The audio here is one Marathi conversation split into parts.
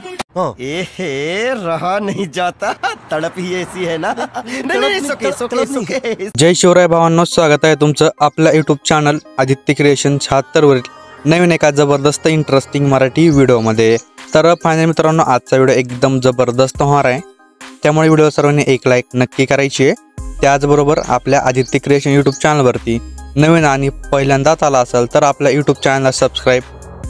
हे रहा नहीं जाता, तड़प ही ऐसी है ना। नहीं, सुके। जय शिवराय भावांनो, स्वागत आहे तुमचं आपल्या यूट्यूब चॅनल आदित्य क्रिएशन 76 वरील नवीन एका जबरदस्त इंटरेस्टिंग मराठी व्हिडिओमध्ये। तर फायनल मित्रांनो, आजचा व्हिडिओ एकदम जबरदस्त होणार आहे, त्यामुळे व्हिडिओ सर्वांनी एक लाईक नक्की करायची आहे। त्याचबरोबर आपल्या आदित्य क्रिएशन यूट्यूब चॅनलवरती नवीन आणि पहिल्यांदाच आला असेल तर आपल्या यूट्यूब चॅनलला सबस्क्राईब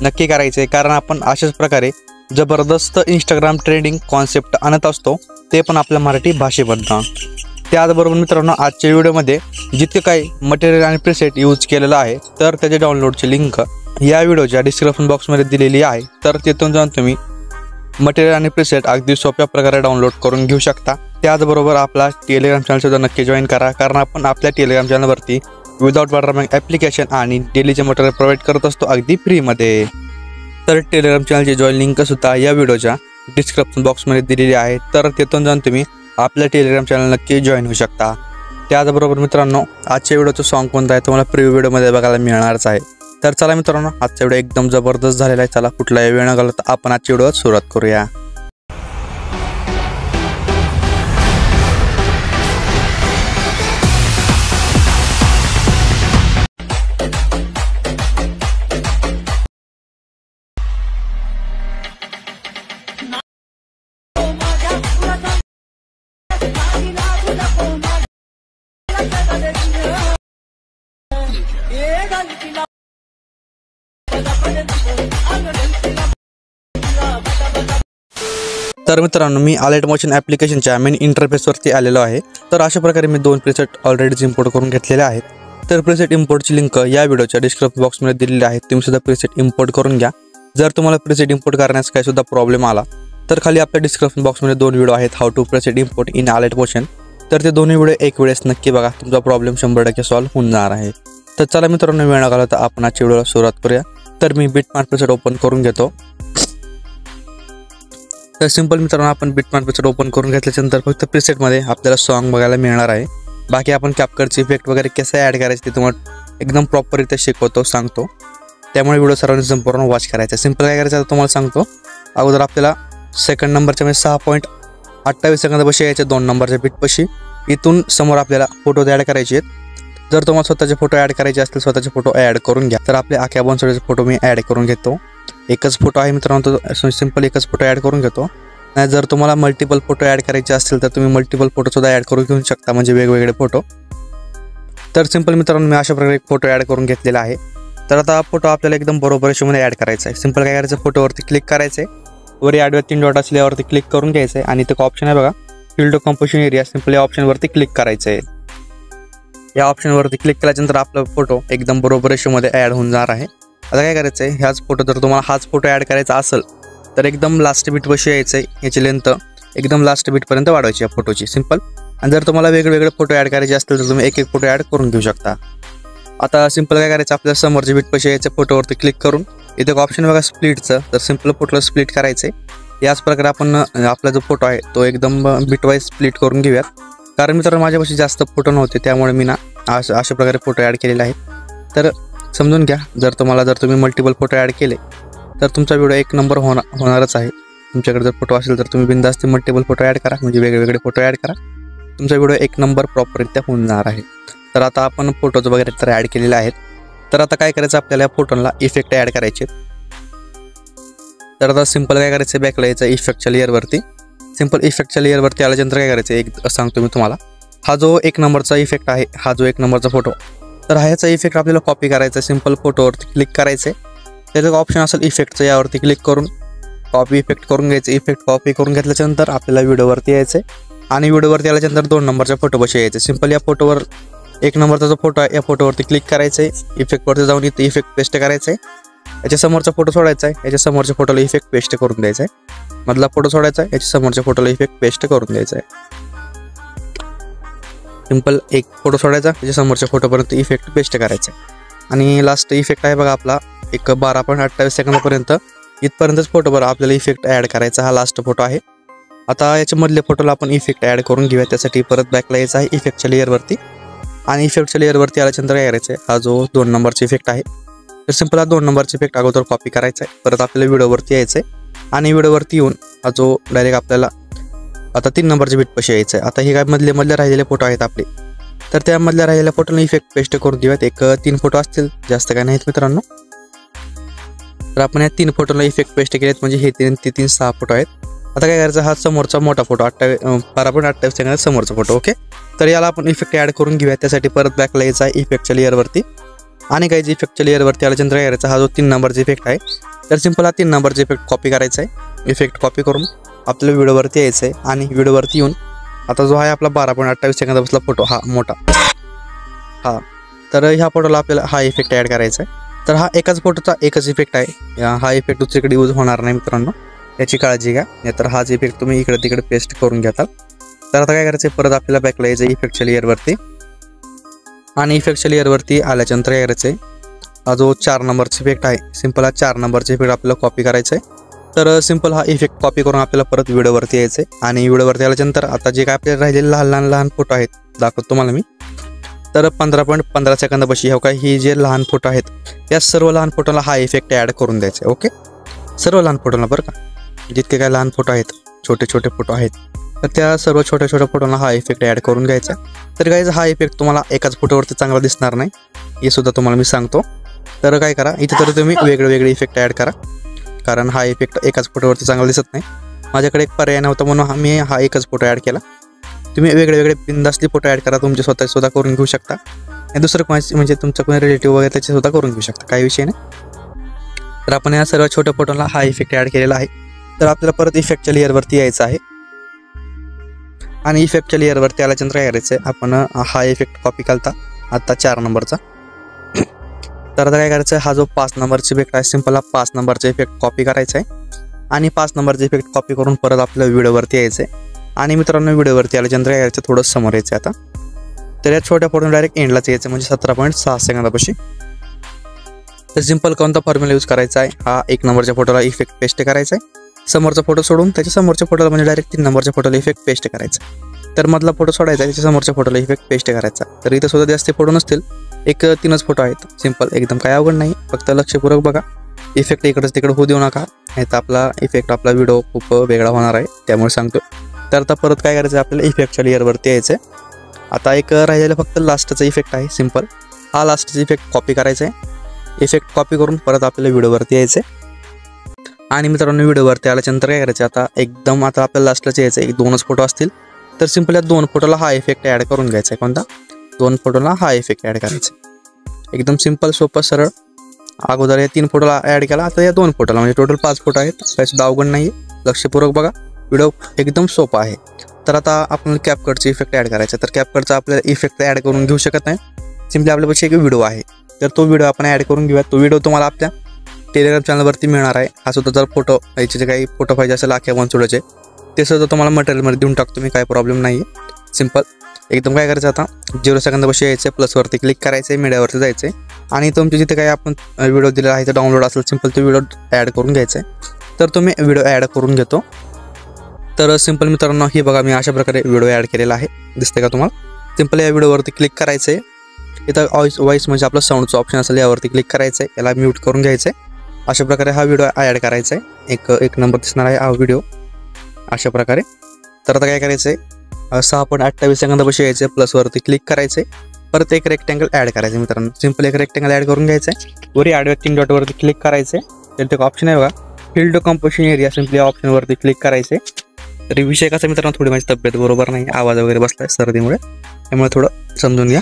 नक्की करायचे, कारण आपण अशाच प्रकारे जबरदस्त इंस्टाग्राम ट्रेंडिंग कॉन्सेप्ट आणत असतो, ते पण आपल्या मराठी भाषेमधून। त्याचबरोबर मित्रांनो, आजच्या व्हिडिओमध्ये जितके काही मटेरियल आणि प्रीसेट यूज केलेलं आहे तर त्याचे डाउनलोडची लिंक या व्हिडिओच्या डिस्क्रिप्शन बॉक्समध्ये दिलेली आहे, तर तिथून जाऊन तुम्ही मटेरियल आणि प्रीसेट अगदी सोप्या प्रकारे डाउनलोड करून घेऊ शकता। त्याचबरोबर आपला टेलिग्राम चॅनल सुद्धा नक्की जॉईन करा, कारण आपण आपल्या टेलिग्राम चॅनलवरती विदाउट वॉटरमार्क ॲप्लिकेशन आणि डेलीचे मटेरियल प्रोव्हाइड करत असतो अगदी फ्रीमध्ये। तर टेलिग्राम चॅनलची जॉईन लिंक सुद्धा या व्हिडिओच्या डिस्क्रिप्शन बॉक्समध्ये दिलेली आहे, तर तिथून जाऊन तुम्ही आपल्या टेलिग्राम चॅनल नक्की जॉईन होऊ शकता। त्याचबरोबर मित्रांनो, आजच्या व्हिडिओचं सॉन्ग कोणतं आहे तुम्हाला प्रिव्ह्यू व्हिडिओमध्ये बघायला मिळणारच आहे। तर चला मित्रांनो, आजचा व्हिडिओ एकदम जबरदस्त झालेला आहे। चला कुठलाही वेळ न घालवता आपण आजच्या व्हिडिओत सुरुवात करूया। तर मित्रांनो, मी अलर्ट मोशन ॲप्लिकेशनच्या मेन इंटरफेसवरती आलेलो आहे। तर अशा प्रकारे मी दोन प्रीसेट ऑलरेडीच इम्पोर्ट करून घेतलेले आहेत। तर प्रीसेट इम्पोर्टची लिंक या व्हिडिओच्या डिस्क्रिप्शन बॉक्समध्ये दिलेली आहे, तुम्ही सुद्धा प्रीसेट इम्पोर्ट करून घ्या। जर तुम्हाला प्रीसेट इम्पोर्ट करण्यास काही सुद्धा प्रॉब्लेम आला तर खाली आपल्या डिस्क्रिप्शन बॉक्समध्ये दोन व्हिडिओ आहेत, how to preset import in Alight Motion. तर ते दोन्ही व्हिडिओ एक वेळेस नक्की बघा, तुमचा प्रॉब्लेम 100% सॉल्व्ह होऊन जाणार आहे। तर चला मित्रांनो, वेळ न घालवता आपण आजच्या व्हिडिओला सुरुवात करूया। तर मी बिटमार्क प्रीसेट ओपन करून घेतो। तर सिंपल मित्रांनो, आपण बिटमार्क प्रीसेट ओपन करून घेतल्यानंतर फक्त प्रीसेटमध्ये आपल्याला सॉन्ग बघायला मिळणार आहे। बाकी आपण कॅप्चरचे इफेक्ट वगैरे कसे ॲड करायचे ते तुम्हाला एकदम प्रॉपररित्या शिकवतो, सांगतो, त्यामुळे व्हिडिओ सर्वांनी संपूर्ण वॉच करायचा। सिंपल काय करायचं तुम्हाला सांगतो। अगोदर आपल्याला सेकंड नंबरच्या म्हणजे 6.28 सेकंदापाशी यायचे 2 नंबरच्या बीटपाशी, इथून समोर आपल्याला फोटो ॲड करायचे आहेत। जर तुम्हाला स्वतःचे फोटो ॲड करायचे असतील, स्वतःचे फोटो ॲड करून घ्या। तर आपले आख्या बोनसोडचे फोटो मी ॲड करून घेतो। एकच फोटो आहे मित्रांनो, तो सिंपल एकच फोटो ॲड करून घेतो। नाही जर तुम्हाला मल्टिपल फोटो ॲड करायचे असतील तर तुम्ही मल्टिपल फोटो सुद्धा ॲड करून घेऊ शकता, म्हणजे वेगवेगळे फोटो। तर सिंपल मित्रांनो, मी अशा प्रकारे एक फोटो ॲड करून घेतलेला आहे। तर आता फोटो आपल्याला एकदम बरोबर रेशोमध्ये ॲड करायचा आहे। सिंपल काय करायचं, फोटोवरती क्लिक करायचं आहे, वरी आडव्या 3 डॉट असल्यावरती क्लिक करून घ्यायचं आहे, आणि इथे ऑप्शन आहे बघा, फिल्ड कॉम्पोजिशन एरिया, सिंपल या ऑप्शनवरती क्लिक करायचं आहे। या ऑप्शनवरती क्लिक केल्यानंतर आपला फोटो एकदम बरोबर रेशोमध्ये ॲड होऊन जाणार आहे। आता काय करायचं आहे, ह्याच फोटो जर तुम्हाला हाच फोटो ॲड करायचा असेल तर एकदम लास्ट बीटपाशी यायचं आहे, याची लेंथ एकदम लास्ट बीटपर्यंत वाढवायची या फोटोची सिंपल। आणि जर तुम्हाला वेगवेगळे फोटो ॲड करायचे असतील तर तुम्ही एक फोटो ॲड करून घेऊ शकता। आता सिंपल काय करायचं, आपल्याला समोरच्या बीटपाशी यायचं, फोटोवरती क्लिक करून इथे एक ऑप्शन बघा स्प्लिटचं, तर सिंपल फोटोला स्प्लिट करायचं आहे। याच प्रकारे आपण आपला जो फोटो आहे तो एकदम बीटवाईज स्प्लिट करून घेऊयात, कारण मित्रांनो माझ्यापाशी जास्त फोटो नव्हते, त्यामुळे मी अशा प्रकारे फोटो ॲड केलेले आहेत। तर समजून घ्या, जर तुम्ही मल्टिपल फोटो ॲड केले तर तुमचा व्हिडिओ एक नंबर होणारच आहे। तुमच्याकडे जर फोटो असेल तर तुम्ही बिनधास्त मल्टिपल फोटो ॲड करा, म्हणजे वेगवेगळे फोटो ॲड करा, तुमचा व्हिडिओ एक नंबर प्रॉपररित्या होऊन जाणार आहे। तर आता आपण फोटोज वगैरे तर ॲड केलेले आहेत। तर आता काय करायचं, आपल्याला या फोटोला इफेक्ट ॲड करायचे। तर आता सिंपल काय करायचं, बॅकला यायचं इफेक्टच्या लेअरवरती। सिंपल इफेक्टच्या लेअरवरती आल्यानंतर काय करायचं, एक सांगतो मी तुम्हाला, हा जो 1 नंबरचा इफेक्ट आहे, हा जो 1 नंबरचा फोटो, तर ह्याचा इफेक्ट आपल्याला कॉपी करायचा। सिंपल फोटोवरती क्लिक करायचं, त्याचं ऑप्शन असेल इफेक्टचं, यावरती क्लिक करून कॉपी इफेक्ट करून घ्यायचं। इफेक्ट कॉपी करून घेतल्यानंतर आपल्याला व्हिडिओवरती यायचं, आणि व्हिडिओवरती आल्यानंतर 2 नंबरच्या फोटोपाशी यायचं। सिंपल या फोटोवर 1 नंबरचा जो फोटो आहे या फोटोवरती क्लिक करायचं आहे, इफेक्टवरती जाऊन इथे इफेक्ट पेस्ट करायचं आहे। याच्या समोरचा फोटो सोडायचा आहे, याच्या समोरच्या फोटोला इफेक्ट पेस्ट करून द्यायचा आहे। मधला फोटो सोडायचा आहे, याच्या समोरच्या फोटोला इफेक्ट पेस्ट करून द्यायचा आहे। सिंपल एक फोटो सोडायचा, त्याच्या समोरच्या फोटोपर्यंत इफेक्ट पेस्ट करायचा आहे। आणि लास्ट इफेक्ट आहे बघा आपला, एक 12.28 सेकंदापर्यंत इथपर्यंतच फोटोवर आपल्याला इफेक्ट ॲड करायचा, हा लास्ट फोटो आहे। आता याच्यामधल्या फोटोला आपण इफेक्ट ॲड करून घेऊया, त्यासाठी परत बॅकला यायचं आहे इफेक्टच्या लेअरवरती, आणि इफेक्टच्या लेअरवरती आल्यानंतर काय करायचं आहे, हा जो 2 नंबरचा इफेक्ट आहे तर सिंपल हा 2 नंबरचा इफेक्ट अगोदर कॉपी करायचा आहे। परत आपल्याला व्हिडिओवरती यायचं आहे, आणि व्हिडिओवरती येऊन हा जो डायरेक्ट आपल्याला आता 3 नंबरच्या बिटपाशी यायचं आहे. आता हे काय मधले राहिलेले फोटो आहेत आपले, तर त्यामधल्या राहिलेल्या फोटोला इफेक्ट पेस्ट करून देऊयात. एक 3 फोटो असतील, जास्त काय नाहीत मित्रांनो. तर आपण या 3 फोटोला इफेक्ट पेस्ट केलेत, म्हणजे हे 3 6 फोटो आहेत. आता काय करायचं, हा समोरचा मोठा फोटो 12.28 सेकंदाचा समोरचा फोटो. ओके, तर याला आपण इफेक्ट ॲड करून घेऊया. त्यासाठी परत बॅकला यायचा आहे इफेक्टच्या लेअरवरती आणि काही इफेक्टच्या लेअरवरती आल्यानंतर काय करायचा, हा जो 3 नंबरचा इफेक्ट आहे तर सिंपल हा 3 नंबरचा इफेक्ट कॉपी करायचा आहे. इफेक्ट कॉपी करून आपल्याला व्हिडिओवरती यायचं आहे आणि व्हिडिओवरती येऊन आता जो आहे आपला 12.28 सेकंदा बसला फोटो हा मोठा, हा तर ह्या फोटोला आपल्याला हा इफेक्ट ॲड करायचा आहे. तर हा एकाच फोटोचा एकच इफेक्ट आहे, हा इफेक्ट दुसरीकडे यूज होणार नाही मित्रांनो, याची काळजी घ्या. नाहीतर हाच इफेक्ट तुम्ही इकडे तिकडे पेस्ट करून घेताल. तर आता काय करायचं, परत आपल्याला बॅकला यायचं इफेक्टच्या लेअरवरती आणि इफेक्टच्या लेअरवरती आल्याच्यानंतर काय करायचं आहे, हा जो 4 नंबरचा इफेक्ट आहे सिंपल हा 4 नंबरचा इफेक्ट आपल्याला कॉपी करायचा आहे. तर सिंपल हा इफेक्ट कॉपी करून आपल्याला परत व्हिडिओवरती यायचं आहे आणि व्हिडिओवरती आल्याच्यानंतर आता जे काय आपल्याला राहिलेले लहान फोटो आहेत दाखवतो तुम्हाला मी. तर 15.15 सेकंदापाशी हो काय ही जे लहान फोटो आहेत या सर्व लहान फोटोला हा इफेक्ट ॲड करून द्यायचा आहे. ओके, सर्व लहान फोटोला बरं का, जितके काय लहान फोटो आहेत, छोटे छोटे फोटो आहेत, तर त्या सर्व छोट्या छोट्या फोटोला हा इफेक्ट ॲड करून घ्यायचा. तर गाईज हा इफेक्ट तुम्हाला एकाच फोटोवरती चांगला दिसणार नाही, हे सुद्धा तुम्हाला मी सांगतो. तर काय करा, इथे तर तुम्ही वेगळे इफेक्ट ॲड करा, कारण हा इफेक्ट एकाच फोटोवरती चांगला दिसत नाही. माझ्याकडे एक पर्याय नव्हता म्हणून मी हा एकच फोटो ॲड केला. तुम्ही वेगळे बिनधास्त फोटो ॲड करा, तुमचे स्वतः करून घेऊ शकता. आणि दुसरं कोणाचे म्हणजे तुमचं कोणी रिलेटिव्ह वगैरे त्याचे सुद्धा करून घेऊ शकता, काही विषय नाही. तर आपण या सर्व छोट्या फोटोला हा इफेक्ट ॲड केलेला आहे. तर आपल्याला परत इफेक्टच्या लेअरवरती यायचं आहे आणि इफेक्टच्या लेअरवरती आल्याच्यानंतर काय करायचं आहे, आपण हा इफेक्ट कॉपी केलता आता 4 नंबरचा. तर आता काय करायचं, हा जो 5 नंबरचा इफेक्ट आहे सिंपल हा 5 नंबरचा इफेक्ट कॉपी करायचा आहे आणि 5 नंबरचा इफेक्ट कॉपी करून परत आपल्याला व्हिडिओवरती यायचं आहे आणि मित्रांनो व्हिडिओवरती आल्याच्यानंतर काय करायचं, थोडं समोर यायचं आता. तर या छोट्या फोटोने डायरेक्ट एंडलाच यायचं, म्हणजे 17.6 सेकंदापाशी. तर सिंपल कोणता फॉर्म्युला यूज करायचा आहे, हा 1 नंबरच्या फोटोला इफेक्ट पेस्ट करायचा आहे, समोरचा फोटो सोडून त्याच्या समोरच्या फोटोला म्हणजे डायरेक्ट 3 नंबरच्या फोटोला इफेक्ट पेस्ट करायचा. तर मधला फोटो सोडायचा, त्याच्या समोरच्या फोटोला इफेक्ट पेस्ट करायचा. तर इथं सुद्धा जास्त फोटो नसतील, एक 3च फोटो आहेत, सिंपल एकदम काय अवघड नाही, फक्त लक्षपूर्वक बघा. इफेक्ट इकडंच तिकडे होऊ देऊ नका, नाही तर आपला इफेक्ट आपला व्हिडिओ खूप वेगळा होणार आहे, त्यामुळे सांगतो. तर आता परत काय करायचं, आपल्याला इफेक्टच्या लेअरवरती यायचं आहे. आता एक राहिलेलं फक्त लास्टचा इफेक्ट आहे सिंपल, हा लास्टचा इफेक्ट कॉपी करायचा आहे. इफेक्ट कॉपी करून परत आपल्याला व्हिडिओवरती यायचं आहे आणि मित्रांनो व्हिडिओवरती आल्याच्यानंतर काय करायचं, आता एकदम आता आपल्याला लास्टलाच यायचं आहे. 2च फोटो असतील तर सिंपल या 2 फोटोला हा इफेक्ट ॲड करून घ्यायचा आहे. कोणता 2 फोटोला हा इफेक्ट ॲड करायचा, एकदम सिंपल सोपं सरळ. अगोदर या 3 फोटोला ॲड केला, आता या 2 फोटोला म्हणजे टोटल 5 फोटो आहेत, त्यासुद्धा अवघड नाही, लक्षपूर्वक बघा, व्हिडिओ एकदम सोपा आहे. तर आता आपण कॅपकटचे इफेक्ट ॲड करायचा. तर कॅपकटचा आपल्याला इफेक्ट ॲड करून घेऊ शकत नाही, सिंपली आपल्यापाशी एक व्हिडिओ आहे, तर तो व्हिडिओ आपण ॲड करून घेऊया. तो व्हिडिओ तुम्हाला आपल्या टेलिग्राम चॅनलवरती मिळणार आहे. हा सुद्धा जर फोटो याचे जे काही फोटो पाहिजे असेल अख्या वनचुडाचे ते सुद्धा तुम्हाला मटेरियलमध्ये देऊन टाकतो मी, काही प्रॉब्लेम नाही आहे. सिंपल एकदम काय करायचं, आता 0 सेकंदापाशी यायचं, प्लसवरती क्लिक करायचं आहे, मीडियावरती जायचं आहे आणि तुमचे जिथे काही आपण व्हिडिओ दिलेला आहे ते डाउनलोड असेल सिंपल तो व्हिडिओ ॲड करून घ्यायचा आहे. तर तुम्ही व्हिडिओ ॲड करून घेतो. तर सिंपल मित्रांनो ही बघा मी अशा प्रकारे व्हिडिओ ॲड केलेला आहे, दिसते का तुम्हाला. सिंपल या व्हिडिओवरती क्लिक करायचं आहे, इथं व्हॉइस म्हणजे आपलं साऊंडचं ऑप्शन असेल यावरती क्लिक करायचं आहे, याला म्यूट करून घ्यायचं आहे. अशा प्रकारे हा व्हिडिओ ॲड करायचा आहे, एक नंबर दिसणार आहे हा व्हिडिओ अशा प्रकारे. तर आता काय करायचं आहे, 6.28 सेकंदापाशी यायचं आहे, प्लसवरती क्लिक करायचं आहे, परत एक रेक्टँगल ॲड करायचं आहे मित्रांनो. सिंपल एक रेक्टँगल ॲड करून घ्यायचं आहे, वरी ॲडव्या 3 डॉटवरती क्लिक करायचं आहे. त्यात एक ऑप्शन आहे बघा fill to composition area, simply ऑप्शनवरती क्लिक करायचं आहे. तर विषय कसा मित्रांनो, थोडी माझी तब्येत बरोबर नाही, आवाज वगैरे बसला आहे सर्दीमुळे, त्यामुळे थोडं समजून घ्या.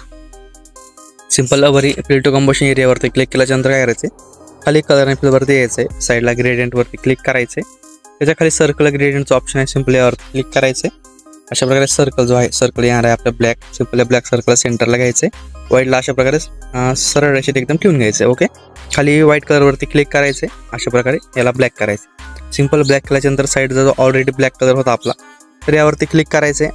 सिंपल वरी फिल टू कंपोजिशन एरियावरती क्लिक केल्याच्यानंतर काय करायचं आहे, खाली कलर एंड फिलवरती यायचं आहे, साईडला ग्रेडियंटवरती क्लिक करायचं आहे, त्याच्या खाली सर्कल ग्रेडियंटचं ऑप्शन आहे, सिंपल यावरती क्लिक करायचं आहे. अशा प्रकारे सर्कल जो आहे सर्कल येणार आहे आपलं ब्लॅक, सिंपल ब्लॅक सर्कल सेंटरला घ्यायचं आहे, व्हाईटला अशा प्रकारे सरळ रेषेत एकदम ठेवून घ्यायचं आहे. ओके, खाली व्हाईट कलरवरती क्लिक करायचं आहे, अशा प्रकारे याला ब्लॅक करायचं. सिंपल ब्लॅक केल्याच्यानंतर साईडचा जो ऑलरेडी ब्लॅक कलर होता आपला तर यावरती क्लिक करायचं आहे,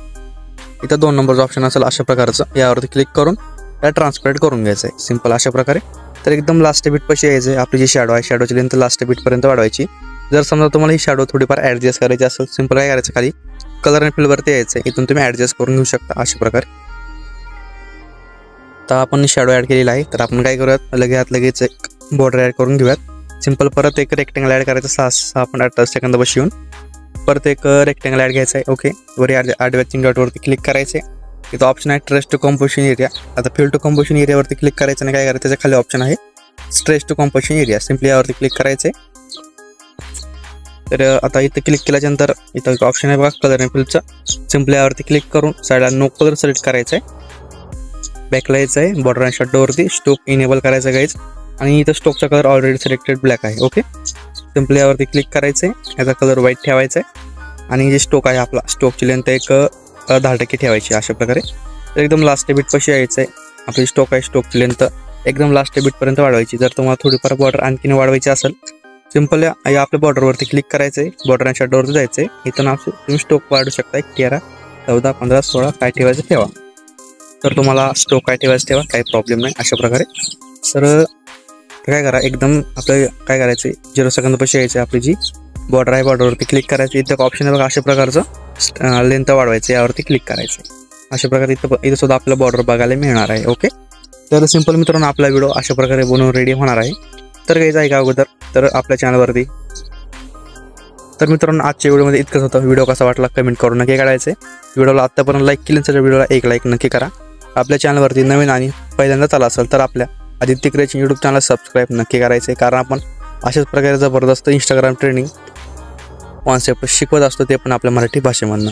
इथं 2 नंबरचं ऑप्शन असेल अशा प्रकारचं, यावरती क्लिक करून त्याला ट्रान्सपरेट करून घ्यायचं आहे सिंपल अशा प्रकारे. तर एकदम लास्ट बीटपाशी यायचं आहे, आपली जी शॅडो आहे शॅडोची लेंथ लास्ट बीटपर्यंत वाढवायची. जर समजा तुम्हाला ही शॅडो थोडीफार ॲडजस्ट करायची असेल सिंपल काय करायचं, खाली कलर अँड फिलवरती यायचं आहे, इथून तुम्ही ॲडजस्ट करून घेऊ शकता अशा प्रकारे. तर आपण शॅडो ॲड केलेला आहे, तर आपण काय करूयात लगेच एक बॉर्डर ॲड करून घेऊयात. सिंपल परत एक रेक्टेंगल ॲड करायचं 6.8 सेकंद बस येऊन परत एक रेक्टेंगल ॲड घ्यायचा आहे. ओके, वरी आडव्या 3 डॉटवरती क्लिक करायचे. इथं ऑप्शन आहे ट्रेस टू कंपोजिशन एरिया. आता फिल टू कंपोजिशन एरियावरती क्लिक करायचं आणि काय करायचं त्याच्या खाली ऑप्शन आहे stretch to composition area. Simply यावरती क्लिक करायचे. तर आता इथं क्लिक केल्यानंतर इथं ऑप्शन आहे बघा कलर अँड फिलचा. सिम्पली यावरती क्लिक करून साईडला नो कलर सिलेक्ट करायचा आहे. बॅकला यायचं आहे. बॉर्डर अँड शॅडोवरती स्टोक इनेबल करायचं गाईज आणि इथं स्टोकचा कलर ऑलरेडी सिलेक्टेड ब्लॅक आहे. ओके, सिम्पली यावरती क्लिक करायचं आहे. याचा कलर व्हाईट ठेवायचा आहे आणि जे स्टोक आहे आपला स्टोकची लेंथ एक 10% ठेवायची अशा प्रकारे. तर एकदम लास्ट बीटपाशी यायचं आहे. आपली स्टोक आहे स्टोकची लेंथ एकदम लास्ट बीटपर्यंत वाढवायची. जर तुम्हाला थोडीफार बॉर्डर आणखीन वाढवायची असेल सिंपल आपल्या बॉर्डरवरती क्लिक करायचं आहे. बॉर्डर अँड शॅडोवरती जायचं आहे. इथं ना तुम्ही स्टोक वाढू शकता 13, 14, 15, 16 काय ठेवायचं ठेवा. तर तुम्हाला स्टोक काय ठेवायचं ठेवा, काही प्रॉब्लेम नाही अशा प्रकारे. तर काय करा एकदम आपलं काय करायचं 0 सेकंदपाशी यायचं आपली जी बॉर्डर आहे बॉर्डरवरती क्लिक करायचं. इथं ऑप्शन आहे बघा अशा प्रकारचं लेंथ वाढवायचं यावरती क्लिक करायचं. अशा प्रकारे इथं सुद्धा आपलं बॉर्डर बघायला मिळणार आहे. ओके, तर सिंपल मित्रांनो आपला व्हिडिओ अशा प्रकारे बनवून रेडी होणार आहे. तर काही आहे का अगोदर तर आपल्या चॅनलवरती. तर मित्रांनो आजच्या व्हिडिओमध्ये इतकंच होतं. व्हिडिओ कसा वाटला कमेंट करून नक्की काढायचं. व्हिडिओला आत्तापर्यंत लाईक केलं तर व्हिडिओला एक लाईक नक्की करा. आपल्या चॅनलवरती नवीन आणि पहिल्यांदाच आला असेल तर आपल्या Aditya creation YouTube channel subscribe नक्की करायचे. कारण आपण अशाच प्रकारे जबरदस्त इंस्टाग्राम ट्रेनिंग कॉन्सेप्ट शिकवत असतो ते पण आपल्या मराठी भाषेमधनं.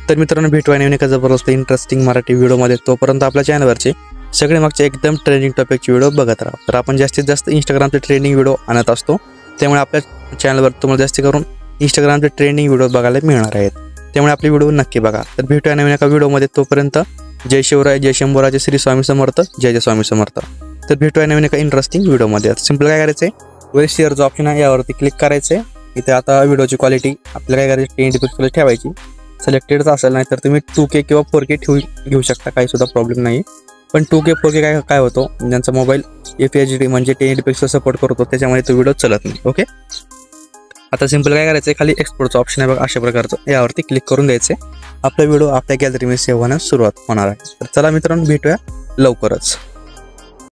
तर मित्रांनो भेटूया नवीन एका जबरदस्त इंटरेस्टिंग मराठी व्हिडिओमध्ये. तोपर्यंत आपल्या चॅनलवरचे सगळे मागचे एकदम ट्रेंडिंग टॉपिकचे व्हिडिओ बघत राहा. तर आपण जास्तीत जास्त इंस्टाग्रामचे ट्रेंडिंग व्हिडिओ आणत असतो. त्यामुळे आपल्या चॅनलवर तुम्हाला जास्त करून इंस्टाग्रामचे ट्रेंडिंग व्हिडिओ बघायला मिळणार आहेत. त्यामुळे आपले व्हिडिओ नक्की बघा. तर भेटूया नवीन एका व्हिडिओमध्ये. तोपर्यंत जय शिवराय, जय शंभूराजे, श्री स्वामी समर्थ, जय जय स्वामी समर्थ. तर भेटूया नवीन एका इंटरेस्टिंग व्हिडिओमध्ये. सिंपल काय करायचं आहे वर शेअरचं ऑप्शन आहे यावरती क्लिक करायचं आहे. इथे आता व्हिडिओची क्वालिटी आपल्याला काय करायची 1080 पिक्सल ठेवायची. सिलेक्टेडच असेल नाही तर तुम्ही 2K किंवा 4K घेऊ शकता, काही सुद्धा प्रॉब्लेम नाही. पण 2K 4K काय होतो ज्यांचा मोबाईल FHD म्हणजे 1080 पिक्सल सपोर्ट करतो त्याच्यामुळे तो व्हिडिओ चलत नाही. ओके, आता सिंपल काय करायचं खाली एक्सपोर्टचं ऑप्शन आहे बघा अशा प्रकारचं यावरती क्लिक करून द्यायचं. आपला व्हिडिओ आपल्या गॅलरीमध्ये सेव्ह होण्यास सुरुवात होणार आहे. तर चला मित्रांनो भेटूया लवकरच.